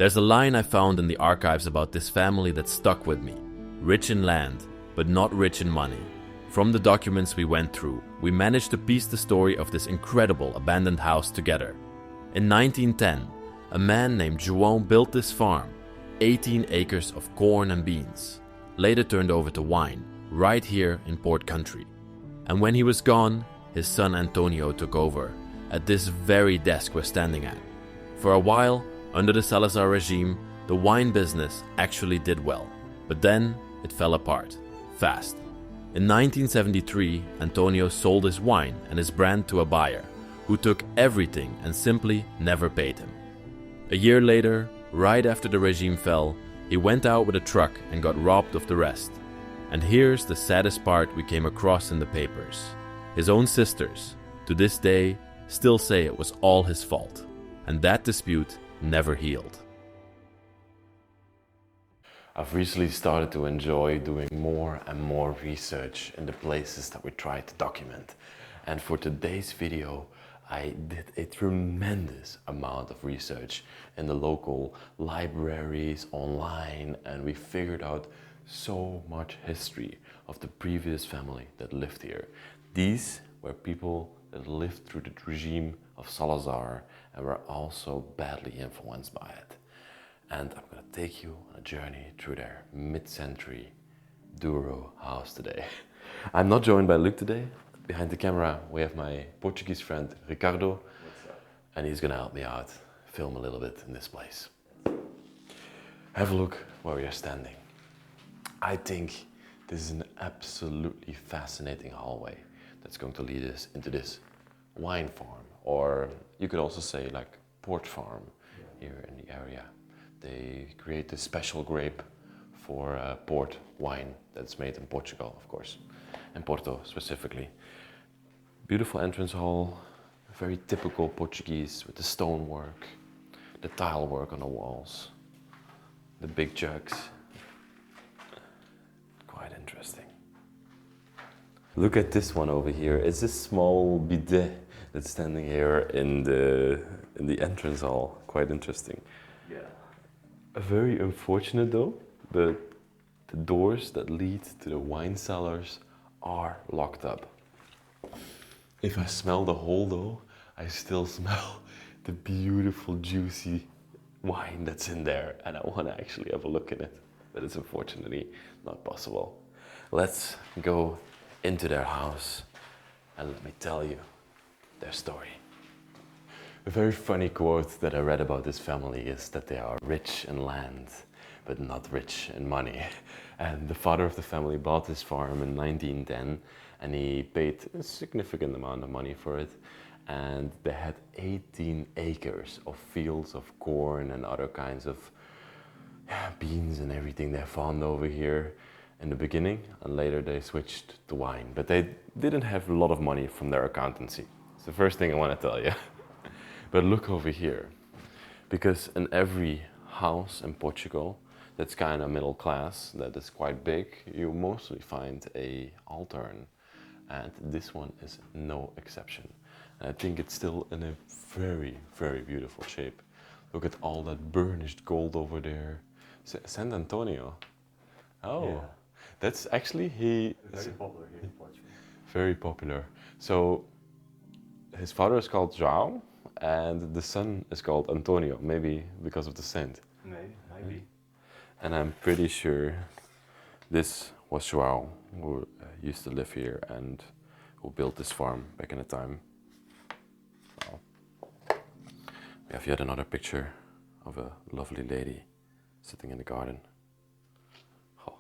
There's a line I found in the archives about this family that stuck with me. Rich in land, but not rich in money. From the documents we went through, we managed to piece the story of this incredible abandoned house together. In 1910, a man named João built this farm, 18 acres of corn and beans, later turned over to wine, right here in Port Country. And when he was gone, his son Antonio took over, at this very desk we're standing at. For a while, under the Salazar regime, the wine business actually did well, but then it fell apart, fast. In 1973, Antonio sold his wine and his brand to a buyer, who took everything and simply never paid him. A year later, right after the regime fell, he went out with a truck and got robbed of the rest. And here's the saddest part we came across in the papers. His own sisters, to this day, still say it was all his fault, and that dispute never healed. I've recently started to enjoy doing more and more research in the places that we try to document. And for today's video, I did a tremendous amount of research in the local libraries, online, and we figured out so much history of the previous family that lived here. These were people that lived through the regime of Salazar and were also badly influenced by it. And I'm going to take you on a journey through their mid-century Douro house today. I'm not joined by Luke today. Behind the camera we have my Portuguese friend Ricardo. What's up? And he's going to help me out, film a little bit in this place. Have a look where we are standing. I think this is an absolutely fascinating hallway that's going to lead us into this wine farm, or you could also say like port farm here in the area. They create this special grape for port wine that's made in Portugal, of course, and Porto specifically. Beautiful entrance hall, very typical Portuguese with the stonework, the tile work on the walls, the big jugs. Quite interesting. Look at this one over here. It's a small bidet that's standing here in the entrance hall. Quite interesting. Yeah. Very unfortunate though, but the doors that lead to the wine cellars are locked up. If I smell the hole though, I still smell the beautiful juicy wine that's in there, and I want to actually have a look in it, but it's unfortunately not possible. Let's go into their house and let me tell you their story. A very funny quote that I read about this family is that they are rich in land, but not rich in money. And the father of the family bought this farm in 1910, and he paid a significant amount of money for it. And they had 18 acres of fields of corn and other kinds of beans and everything they found over here in the beginning, and later they switched to wine. But they didn't have a lot of money from their accountancy. It's the first thing I want to tell you. But look over here, because in every house in Portugal that's kind of middle class, that is quite big, you mostly find a altar, and this one is no exception. And I think it's still in a very, very beautiful shape. Look at all that burnished gold over there. San Antonio. Oh, yeah. That's actually Very popular here in Portugal. Very popular. So his father is called João, and the son is called Antonio, maybe because of the saint. Maybe. And I'm pretty sure this was João, who used to live here and who built this farm back in the time. Wow. We have yet another picture of a lovely lady sitting in the garden. Oh,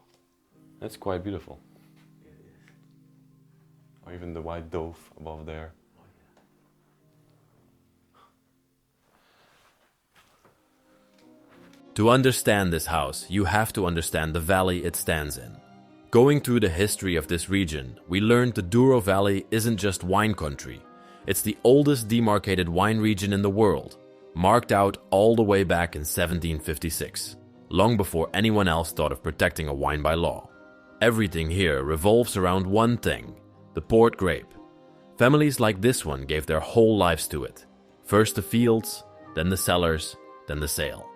that's quite beautiful. It is. Or even the white dove above there. Oh, yeah. To understand this house, you have to understand the valley it stands in. Going through the history of this region, we learned the Douro Valley isn't just wine country. It's the oldest demarcated wine region in the world, marked out all the way back in 1756, long before anyone else thought of protecting a wine by law. Everything here revolves around one thing, the port grape. Families like this one gave their whole lives to it. First the fields, then the cellars, then the sale.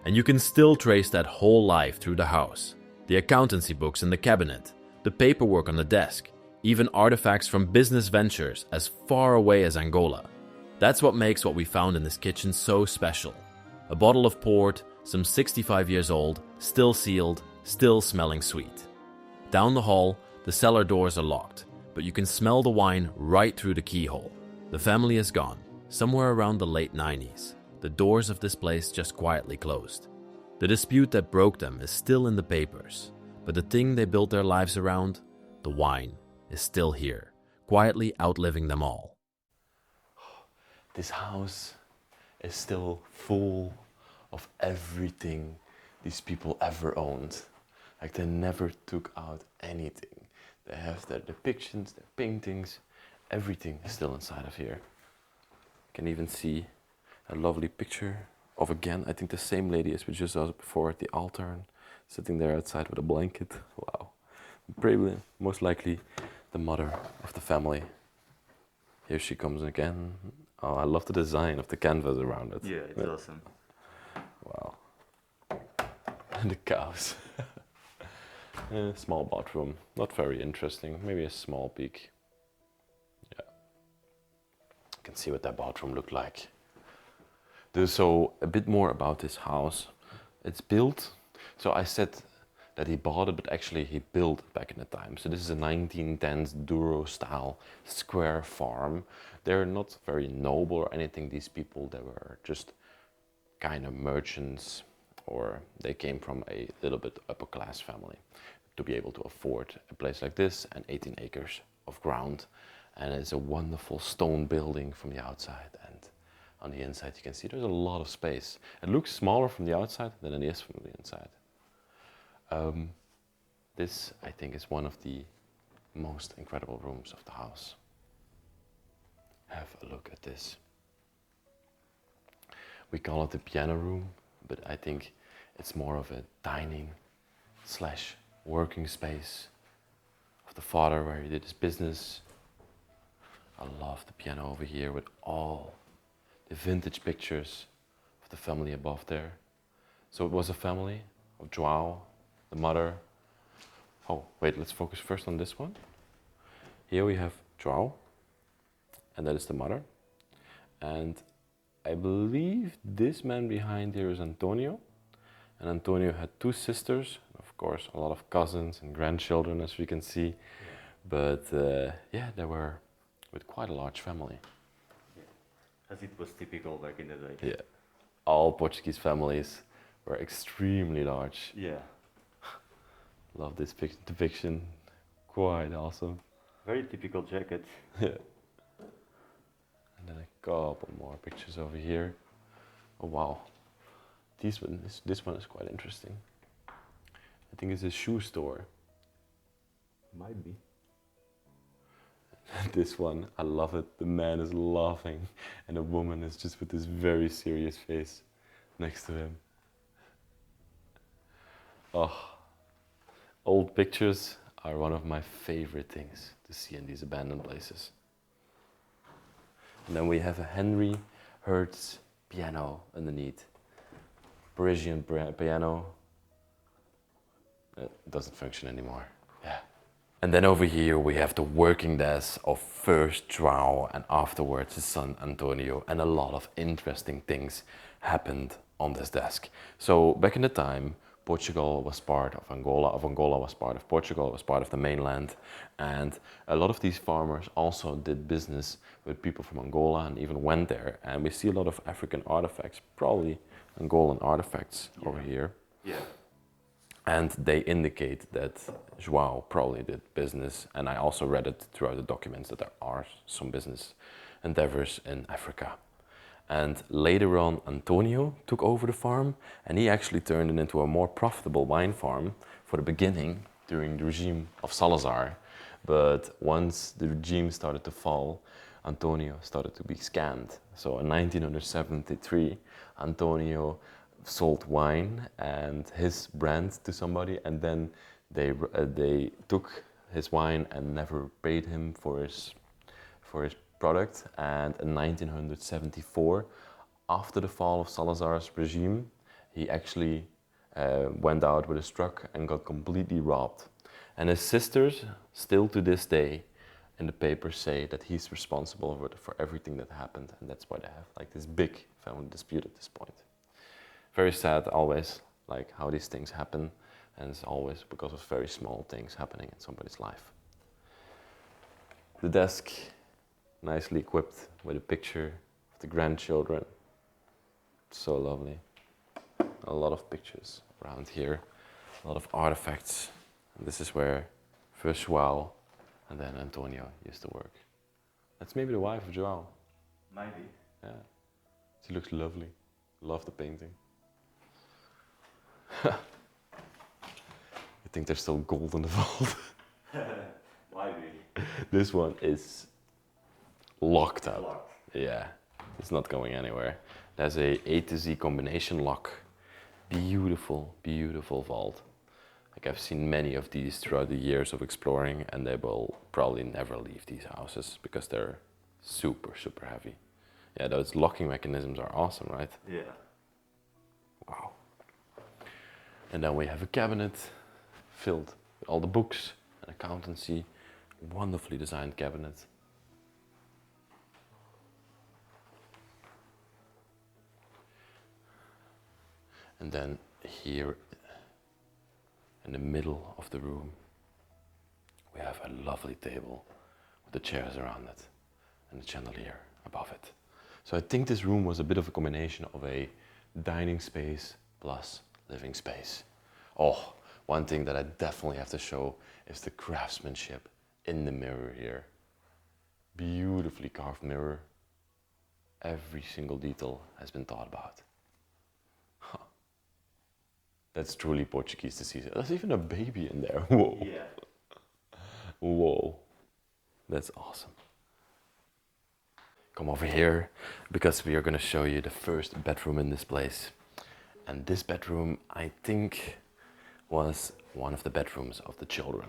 And you can still trace that whole life through the house. The accountancy books in the cabinet, the paperwork on the desk, even artifacts from business ventures as far away as Angola. That's what makes what we found in this kitchen so special. A bottle of port, some 65 years old, still sealed, still smelling sweet. Down the hall, the cellar doors are locked, but you can smell the wine right through the keyhole. The family is gone, somewhere around the late 90s. The doors of this place just quietly closed. The dispute that broke them is still in the papers, but the thing they built their lives around, the wine, is still here, quietly outliving them all. This house is still full of everything these people ever owned. Like they never took out anything. They have their depictions, their paintings, everything is still inside of here. You can even see a lovely picture of, again, I think the same lady as we just saw before at the altar, sitting there outside with a blanket. Wow. Probably, most likely, the mother of the family. Here she comes again. Oh, I love the design of the canvas around it. Yeah, it's awesome. Wow. And the cows. Small bathroom, not very interesting. Maybe a small peek. Yeah. You can see what that bathroom looked like. So a bit more about this house. It's built. So I said that he bought it, but actually he built it back in the time. So this is a 1910s Douro style square farm. They're not very noble or anything, these people. They were just kind of merchants, or they came from a little bit upper class family to be able to afford a place like this and 18 acres of ground. And it's a wonderful stone building from the outside, and on the inside you can see there's a lot of space. It looks smaller from the outside than it is from the inside. This, I think, is one of the most incredible rooms of the house. Have a look at this. We call it the piano room, but I think it's more of a dining slash working space of the father where he did his business. I love the piano over here with all the vintage pictures of the family above there. So it was a family of João, the mother. Oh, wait, let's focus first on this one. Here we have João, and that is the mother. And I believe this man behind here is Antonio. And Antonio had two sisters, of course, a lot of cousins and grandchildren, as we can see. But yeah, they were with quite a large family. As it was typical back in the day. Yeah, all Portuguese families were extremely large. Yeah. Love this depiction, quite awesome. Very typical jacket. Yeah. And then a couple more pictures over here. Oh wow, this one is quite interesting. I think it's a shoe store. Might be. This one, I love it. The man is laughing and the woman is just with this very serious face next to him. Oh, old pictures are one of my favorite things to see in these abandoned places. And then we have a Henry Hertz piano underneath. Parisian piano. It doesn't function anymore. Yeah. And then over here we have the working desk of first João and afterwards his son Antonio, and a lot of interesting things happened on this desk. So back in the time, Portugal was part of Angola was part of Portugal, was part of the mainland, and a lot of these farmers also did business with people from Angola and even went there. And we see a lot of African artifacts, probably Angolan artifacts over here. Yeah. And they indicate that João probably did business, and I also read it throughout the documents that there are some business endeavors in Africa. And later on, Antonio took over the farm, and he actually turned it into a more profitable wine farm for the beginning during the regime of Salazar. But once the regime started to fall, Antonio started to be scammed. So in 1973, Antonio sold wine and his brand to somebody, and then they took his wine and never paid him for his product. And in 1974, after the fall of Salazar's regime, he actually went out with his truck and got completely robbed. And his sisters, still to this day, in the papers say that he's responsible for everything that happened, and that's why they have like this big family dispute at this point. Very sad, always, like how these things happen, and it's always because of very small things happening in somebody's life. The desk, nicely equipped with a picture of the grandchildren. So lovely. A lot of pictures around here, a lot of artifacts. And this is where first João and then Antonio used to work. That's maybe the wife of João. Maybe. Yeah. She looks lovely. Love the painting. I think there's still gold in the vault. Why really? This one is locked up. Locked. Yeah, it's not going anywhere. There's A to Z combination lock. Beautiful, beautiful vault. Like I've seen many of these throughout the years of exploring, and they will probably never leave these houses because they're super, super heavy. Yeah, those locking mechanisms are awesome, right? Yeah. Wow. And then we have a cabinet filled with all the books and accountancy. Wonderfully designed cabinet. And then here in the middle of the room, we have a lovely table with the chairs around it and the chandelier above it. So I think this room was a bit of a combination of a dining space plus living space. Oh, one thing that I definitely have to show is the craftsmanship in the mirror here. Beautifully carved mirror. Every single detail has been thought about. Huh. That's truly Portuguese to see. There's even a baby in there. Whoa. Yeah. Whoa. That's awesome. Come over here because we are going to show you the first bedroom in this place. And this bedroom, I think, was one of the bedrooms of the children.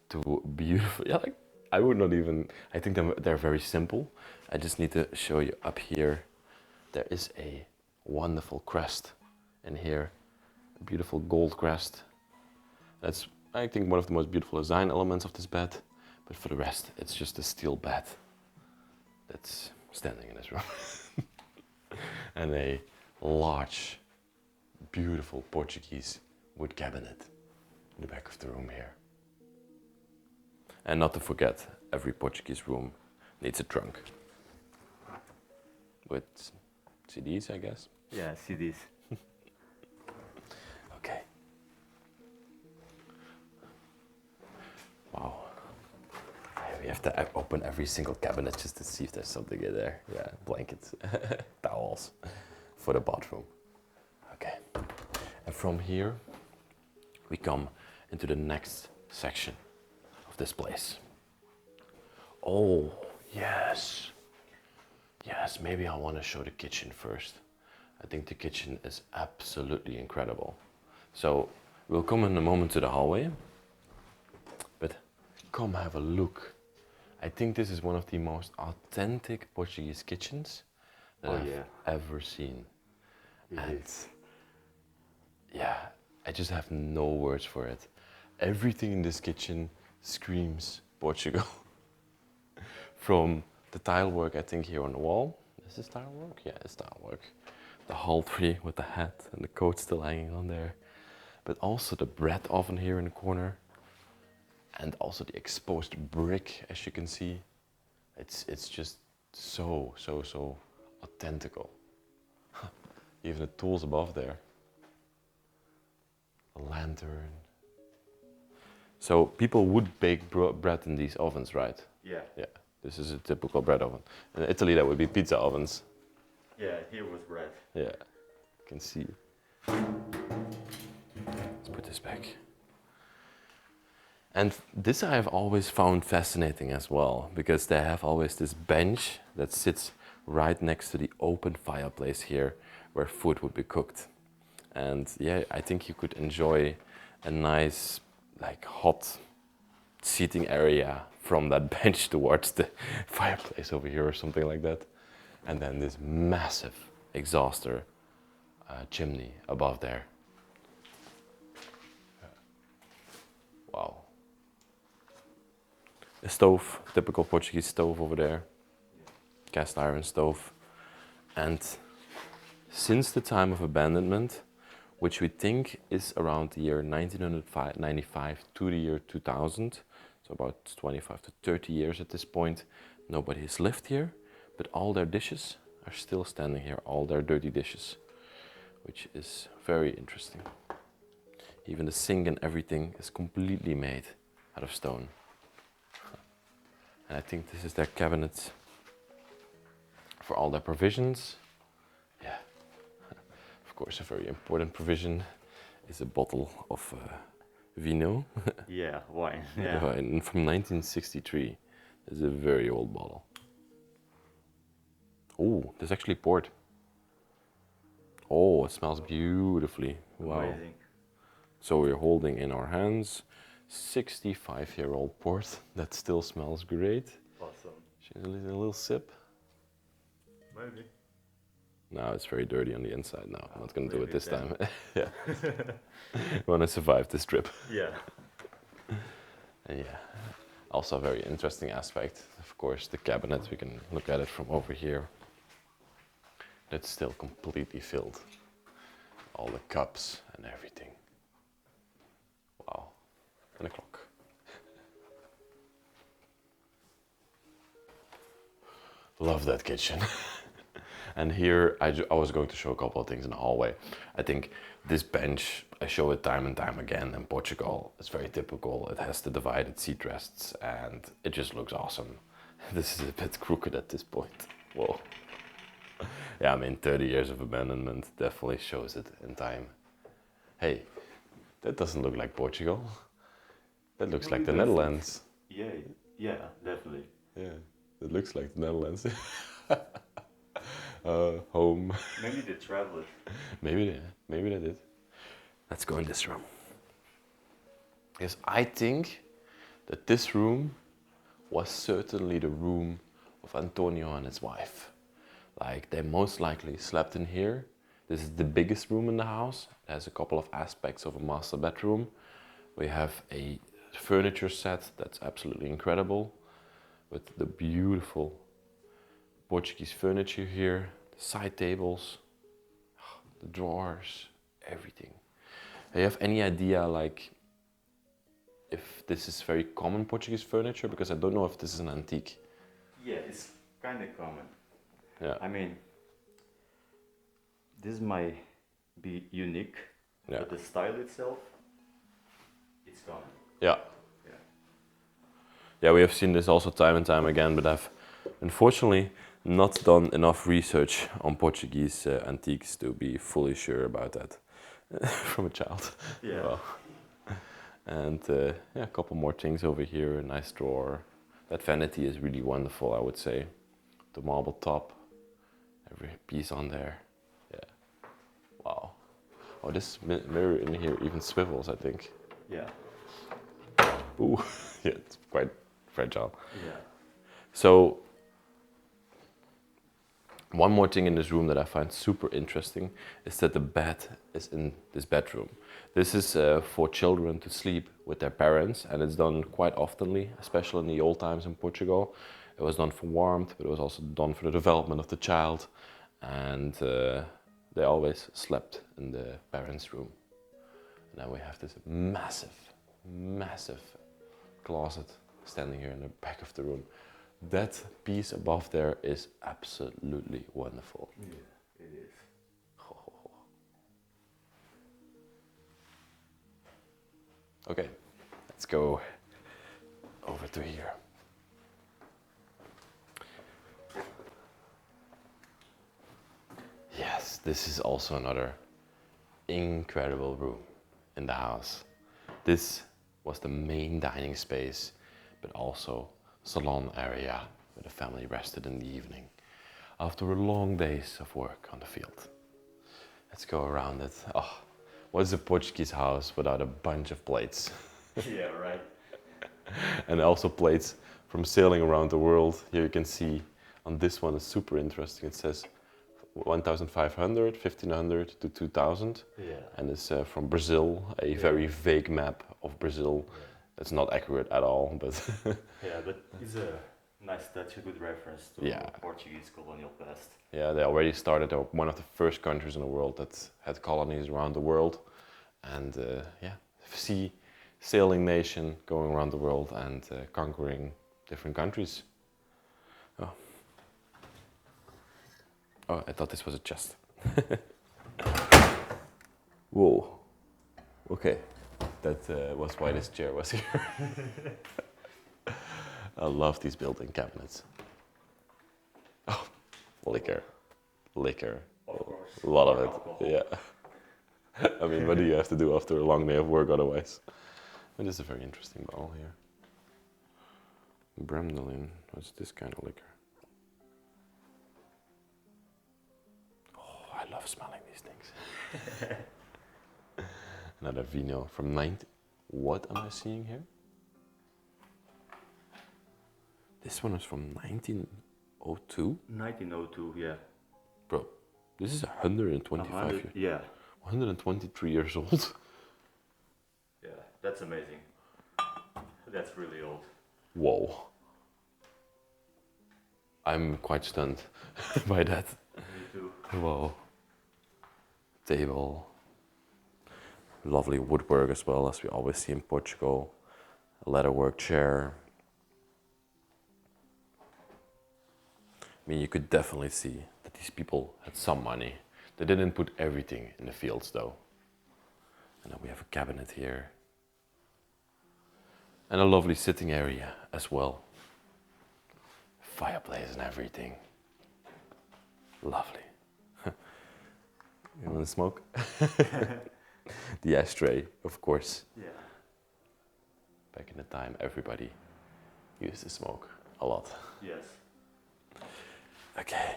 Two beautiful, yeah, like, I would not even, I think they're very simple. I just need to show you up here. There is a wonderful crest in here, a beautiful gold crest. That's, I think, one of the most beautiful design elements of this bed. But for the rest, it's just a steel bed that's standing in this room. And a large, beautiful Portuguese wood cabinet in the back of the room here. And not to forget, every Portuguese room needs a trunk. With CDs, I guess. Yeah, CDs. Okay. Wow. We have to open every single cabinet just to see if there's something in there. Yeah, blankets, towels for the bathroom. Okay. And from here, we come into the next section of this place. Oh, yes. Yes, maybe I want to show the kitchen first. I think the kitchen is absolutely incredible. So we'll come in a moment to the hallway, but come have a look. I think this is one of the most authentic Portuguese kitchens that I've ever seen. And yeah, I just have no words for it. Everything in this kitchen screams Portugal. From the tile work, I think, here on the wall. Is this tile work? Yeah, it's tile work. The hall tree with the hat and the coat still hanging on there. But also the bread oven here in the corner. And also the exposed brick, as you can see. It's just so authentical. Even the tools above there. A lantern. So people would bake bread in these ovens, right? Yeah. Yeah, this is a typical bread oven. In Italy, that would be pizza ovens. Yeah, here was bread. Yeah, you can see. Let's put this back. And this I have always found fascinating as well, because they have always this bench that sits right next to the open fireplace here, where food would be cooked. And yeah, I think you could enjoy a nice, like, hot seating area from that bench towards the fireplace over here or something like that. And then this massive exhauster chimney above there. Wow. A stove, typical Portuguese stove over there. Cast iron stove. And since the time of abandonment, which we think is around the year 1995 to the year 2000, so about 25 to 30 years at this point, nobody has lived here, but all their dishes are still standing here, all their dirty dishes, which is very interesting. Even the sink and everything is completely made out of stone. And I think this is their cabinet for all their provisions. Yeah, of course, a very important provision is a bottle of vino. Yeah, wine. Yeah. Wine from 1963. It's a very old bottle. Oh, there's actually port. Oh, it smells beautifully. Wow. Amazing. So we're holding in our hands 65-year-old port that still smells great. Awesome. She's a little sip. Maybe. No, it's very dirty on the inside now. I'm not going to do it Maybe this then. time. Yeah. We want to survive this trip. Yeah. And yeah. Also a very interesting aspect. Of course, the cabinet, we can look at it from over here. It's still completely filled. All the cups and everything. Wow. And a clock. Love that kitchen. And here I was going to show a couple of things in the hallway. I think this bench, I show it time and time again in Portugal. It's very typical. It has the divided seat rests and it just looks awesome. This is a bit crooked at this point. Whoa. Yeah, I mean 30 years of abandonment definitely shows it in time. Hey, that doesn't look like Portugal. That looks like the Netherlands. Yeah, yeah, definitely. Yeah, it looks like the Netherlands. Home. Maybe they traveled. Maybe they did. Let's go in this room. Because I think that this room was certainly the room of Antonio and his wife. Like, they most likely slept in here. This is the biggest room in the house. It has a couple of aspects of a master bedroom. We have a furniture set that's absolutely incredible, with the beautiful Portuguese furniture here, the side tables, the drawers, everything. Do you have any idea, like, if this is very common Portuguese furniture? Because I don't know if this is an antique. Yeah, it's kind of common. Yeah. I mean, this might be unique, Yeah. but the style itself, it's common. Yeah. Yeah. Yeah, we have seen this also time and time again, but I've unfortunately not done enough research on Portuguese antiques to be fully sure about that from a child. Yeah. Well, and yeah, a couple more things over here, a nice drawer. That vanity is really wonderful, I would say. The marble top, every piece on there. Yeah. Wow. Oh, this mirror in here even swivels, I think. Yeah. Ooh, yeah, it's quite fragile. Yeah. So, one more thing in this room that I find super interesting is that the bed is in this bedroom. This is for children to sleep with their parents, and it's done quite oftenly, especially in the old times in Portugal. It was done for warmth, but it was also done for the development of the child, and they always slept in the parents' room. And then we have this massive, massive closet standing here in the back of the room. That piece above there is absolutely wonderful. Yeah, it is. Okay, let's go over to here. Yes, this is also another incredible room in the house. This was the main dining space, but also salon area where the family rested in the evening after a long days of work on the field. Let's go around it. Oh, what is a Portuguese house without a bunch of plates? Yeah, right. And also plates from sailing around the world. Here you can see on this one, it's super interesting. It says 1500, 1500 to 2000. Yeah. And it's from Brazil, a very vague map of Brazil. Yeah. It's not accurate at all, but Yeah, but it's a nice touch, a good reference to Yeah. Portuguese colonial past. yeah, they already started. They were one of the first countries in the world that had colonies around the world. And yeah, sailing nation going around the world and conquering different countries. Oh. Oh, I thought this was a chest. Whoa. Okay, that was why this chair was here. I love these built-in cabinets. Oh, liquor. Of course. A lot of Or it, alcohol. yeah. I mean, what do you have to do after a long day of work otherwise? It is a very interesting bottle here. Bremdolin, what's this kind of liquor? Oh, I love smelling these things. Another vino from 90. What am I seeing here? This one is from 1902? 1902, yeah. Bro, this is 125 years. Yeah. 123 years old. Yeah, that's amazing. That's really old. Whoa. I'm quite stunned by that. Me too. Whoa. Table. Lovely woodwork as well, as we always see in Portugal. A leatherwork chair. I mean, you could definitely see that these people had some money. They didn't put everything in the fields though. And then we have a cabinet here. And a lovely sitting area as well. Fireplace and everything. Lovely. You want to smoke? The ashtray, of course. Yeah. Back in the time, everybody used to smoke a lot. Yes. Okay.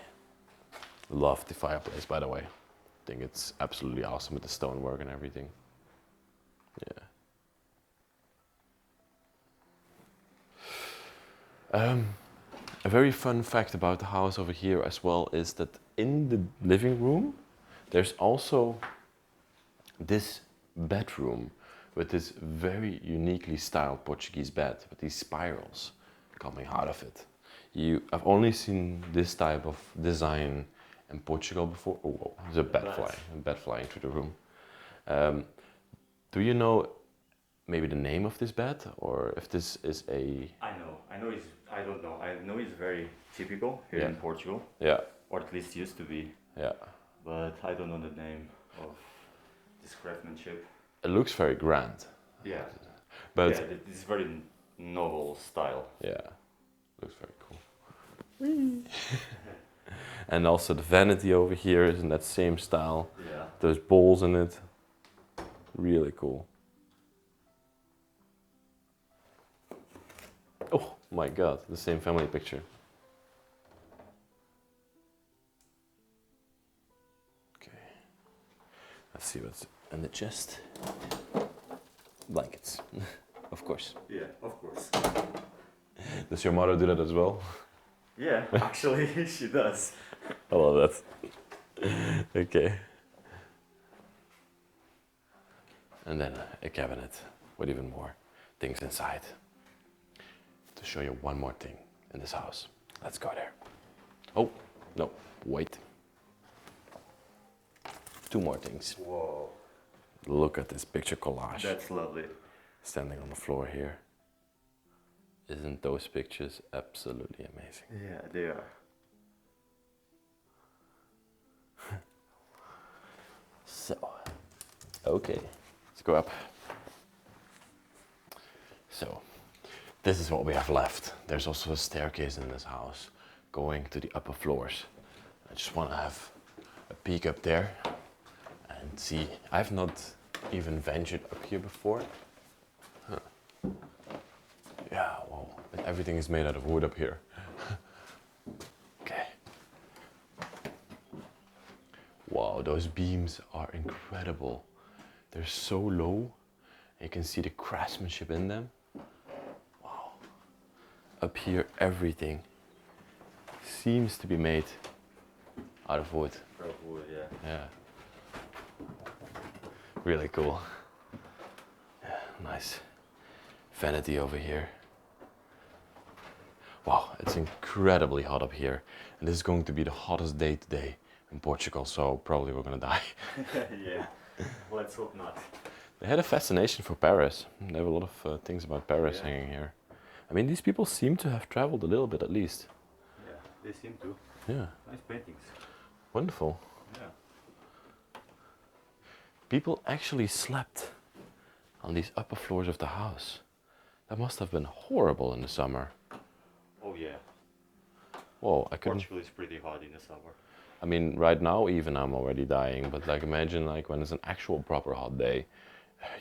Love the fireplace, by the way. I think it's absolutely awesome with the stonework and everything. Yeah. A very fun fact about the house over here as well is that in the living room, there's also this bedroom with this very uniquely styled Portuguese bed with these spirals coming out of it. I've only seen this type of design in Portugal before. Oh, whoa, there's a bed flying through the room. Do you know maybe the name of this bed, or if this is a... I don't know. I know it's very typical here in Portugal. Yeah. Or at least used to be. Yeah. But I don't know the name of this craftsmanship. It looks very grand. Yeah. But yeah, it's very novel style. yeah, looks very cool. And also the vanity over here is in that same style. Yeah. There's bowls in it. Really cool. Oh my god, the same family picture. Okay. Let's see what's in the chest. Blankets, of course. Yeah, of course. Does your mother do that as well? Yeah, actually she does. I love that. Okay. And then a cabinet with even more things inside. To show you one more thing in this house. Let's go there. Oh, no, wait. Two more things. Whoa. Look at this picture collage. That's lovely. Standing on the floor here. Isn't those pictures absolutely amazing? Yeah, they are. So, okay, let's go up. So, this is what we have left. There's also a staircase in this house going to the upper floors. I just want to have a peek up there and see. I've not even ventured up here before. Huh. Yeah, well, everything is made out of wood up here. Okay. Wow, those beams are incredible. They're so low. You can see the craftsmanship in them. Wow. Up here, everything seems to be made out of wood. of wood, yeah. Yeah. Really cool. Yeah, nice vanity over here. Wow, it's incredibly hot up here. And this is going to be the hottest day today in Portugal, so probably we're gonna die. Yeah, let's hope not. They had a fascination for Paris. They have a lot of things about Paris Yeah. hanging here. I mean, these people seem to have traveled a little bit at least. Yeah, they seem to. Yeah, Nice paintings. wonderful. Yeah. People actually slept on these upper floors of the house. That must have been horrible in the summer. Oh yeah. Whoa, I couldn't. Portugal is pretty hot in the summer. I mean, right now even I'm already dying, but like imagine like when it's an actual proper hot day,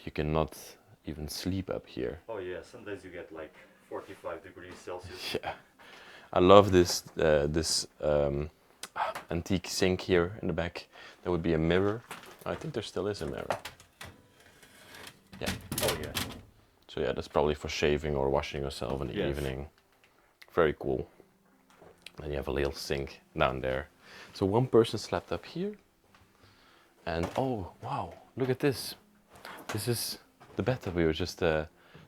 you cannot even sleep up here. Oh yeah, some days you get like 45 degrees Celsius. Yeah, I love this antique sink here in the back. There would be a mirror. I think there still is a mirror. Yeah. Oh yeah. So yeah, that's probably for shaving or washing yourself in the Yes. evening. Very cool. Then you have a little sink down there. So one person slept up here. And oh, wow, look at this. This is the bed that we were just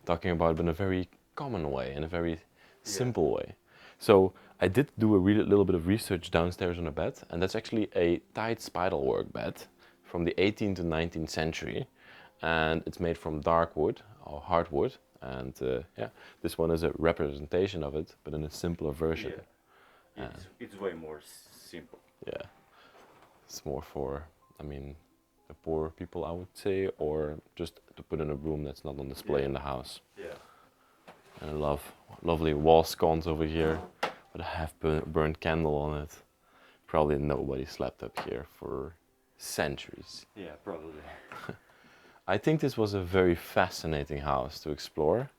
talking about, but in a very common way, in a very simple way. So I did do a little bit of research downstairs on the bed, and that's actually a tied spiderwork bed from the 18th to 19th century. And it's made from dark wood or hardwood. And yeah, this one is a representation of it, but in a simpler version. Yeah. It's way more simple. Yeah, it's more for, I mean, the poor people, I would say, or just to put in a room that's not on display in the house. Yeah. And I love lovely wall scones over here with a half-burnt candle on it. Probably nobody slept up here for centuries. Yeah, probably. I think this was a very fascinating house to explore.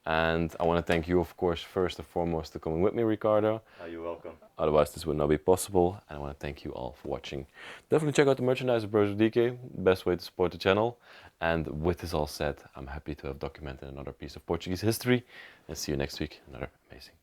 And I want to thank you, of course, first and foremost, for coming with me, Ricardo. You're welcome. Otherwise, this would not be possible. And I want to thank you all for watching. Definitely check out the merchandise of Bros with Decay, best way to support the channel. And with this all said, I'm happy to have documented another piece of Portuguese history. And see you next week, another amazing